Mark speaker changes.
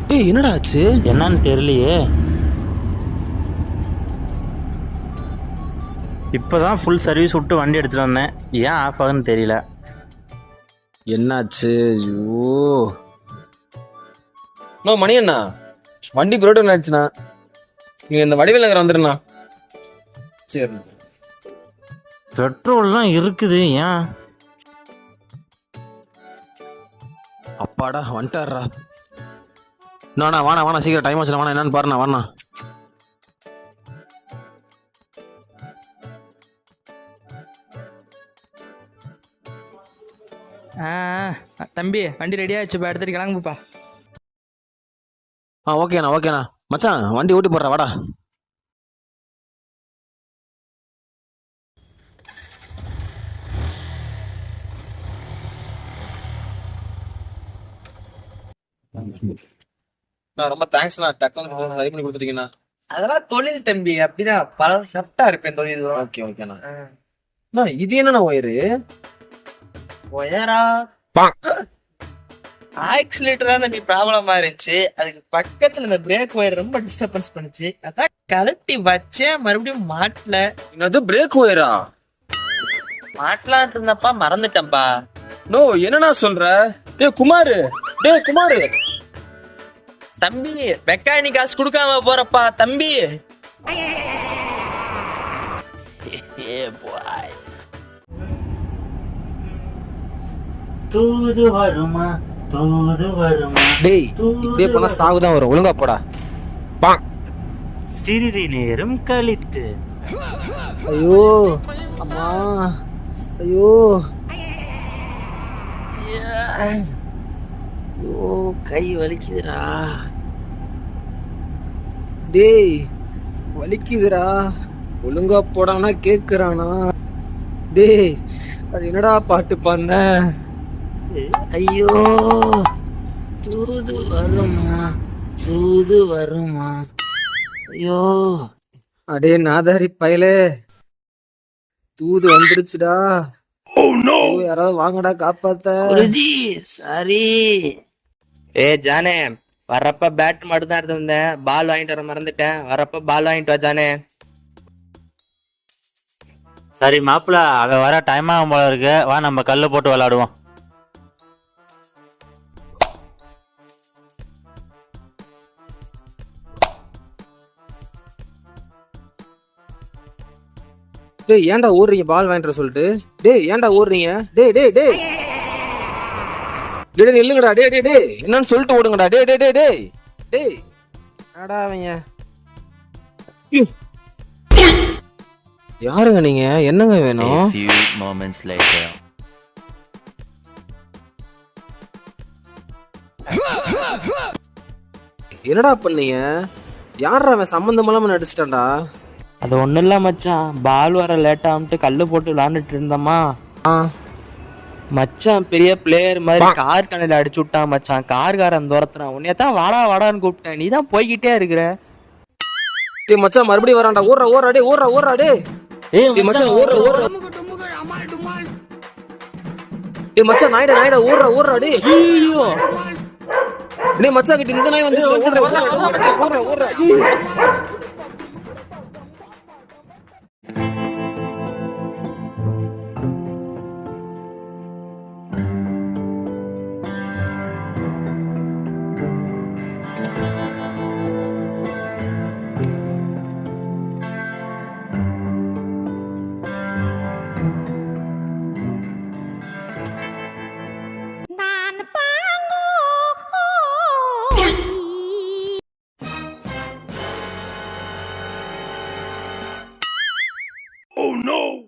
Speaker 1: டேய் என்னடா ஆச்சு?
Speaker 2: என்னன்னு தெரியலையே. இப்போதான் ஃபுல் சர்வீஸ் விட்டு வண்டி எடுத்துகிட்டு வந்தேன். ஏன் ஆஃப் ஆகுதுன்னு தெரியல.
Speaker 1: என்னாச்சு? ஐயோ நோ மணி அண்ணா, வண்டி புரோட்டன் ஆயிடுச்சுண்ணா. நீங்க இந்த வடிவேல் நகர் வந்துடுண்ணா. சரி.
Speaker 2: பெட்ரோல்லாம் இருக்குது, ஏன்?
Speaker 1: அப்பாடா வந்துட்டாரா. நானா வாணா சீக்கிரம் டைம் ஆச்சுண்ணா. வாணா என்னன்னு பாருண்ணா. வாண்ணா.
Speaker 3: தம்பி வண்டி ரெடி ஆச்சுப்பா, எடுத்துட்டு கிளம்புப்பா.
Speaker 1: ஓகேண்ணா. மச்சான் வண்டி ஓட்டி போடுறா, வாடா. ரொம்ப தேங்க்ஸ்ண்ணா, டக்குனு சரி பண்ணி கொடுத்துட்டீங்கண்ணா.
Speaker 3: அதெல்லாம் தொழில் தம்பி, அப்படிதான் பல ஷர்ட்டா இருப்பேன் தொழில்.
Speaker 1: ஓகேண்ணா. இது என்னண்ணா ஒயரு?
Speaker 3: ஒயரா? ஆக்சிலேட்டர் தான் தம்பி ப்ராப்ளமா இருந்துச்சு. அதுக்கு பக்கத்துல இந்த பிரேக் ஒயர் ரொம்ப டிஸ்டர்பன்ஸ் பண்ணுச்சு. அதான் கழட்டி வச்சேன், மறுபடியும் மாட்டல.
Speaker 1: என்னது பிரேக் ஒயரா?
Speaker 3: மாட்டலான் இருந்தப்பா, மறந்துட்டேன்பா.
Speaker 1: நோ என்னண்ணா சொல்ற? டேய் குமாரு.
Speaker 3: தம்பி மெக்கானிக் காசு கொடுக்காம போறப்பா தம்பி.
Speaker 2: தூது வருமா?
Speaker 1: டேய் இப்படியே போனா சாகுதான் வரும். ஒழுங்கா போடா.
Speaker 2: சிறிது நேரம் கழித்து.
Speaker 1: ஐயோ அம்மா, ஐயோ கை வலிக்குதுடா. டேய் வலிக்குதுடா. ஒழுங்கா போடானா கேக்குறானா? டேய் அது என்னடா பாட்டு பாருன? ஐயோ தூது வருமா? ஐயோ அடே நாதாரி பயலே, தூது வந்துருச்சுடா. யாராவது வாங்கடா காப்பாத்த.
Speaker 3: சரி. ஜானே வர்றப்ப பேட் மட்டும் தான் எடுத்து வந்தேன், பால் வாங்கிட்டு வர மறந்துட்டேன். வரப்ப பால் வாங்கிட்டு வா ஜானே.
Speaker 2: சரி மாப்பிள்ள, அவ வர டைம் ஆகும் போல இருக்கு. வா நம்ம கல்லு போட்டு விளையாடுவோம்.
Speaker 1: டேய் ஏன்டா ஓடுறீங்க பால் வாங்கிட்டு சொல்லிட்டு? டேய் ஏன்டா ஓடுறீங்க? டேய் நில்லுங்கடா. டேய் என்னன்னு சொல்லிட்டு ஓடுங்கடா. டேய் என்னடா அவங்க? யாருங்க நீங்க? என்னங்க வேணும்?
Speaker 2: A few moments later.
Speaker 1: என்னடா பண்ணீங்க? யாரா அவன்? சம்பந்தமெல்லாம் நடிச்சிட்டான்டா.
Speaker 3: அது ஒண்ணும் இல்ல மச்சான், பால் வர லேட் ஆகிட்டு கல்லு போட்டு விளையாண்டுட்டு இருந்தோமா. மச்சான் பெரிய பிளேயர் மாதிரி கார் கண்ணில அடிச்சு விட்டான் மச்சான். கார்காரன் துரத்துறான். உன்னையத்தான் வாடான்னு கூப்பிட்டேன், நீ தான் போய்கிட்டே இருக்கிற.
Speaker 1: டேய் மச்சான் மறுபடியும் வரான்டா. ஓடுறா டேய். டேய் மச்சான் ஓடுறா. டேய் மச்சான் நாயிடா ஓடுறா டேய். ஐயோ டேய் மச்சான் கிட்ட இந்த நாய் வந்து ஓடுறா.
Speaker 4: Oh no!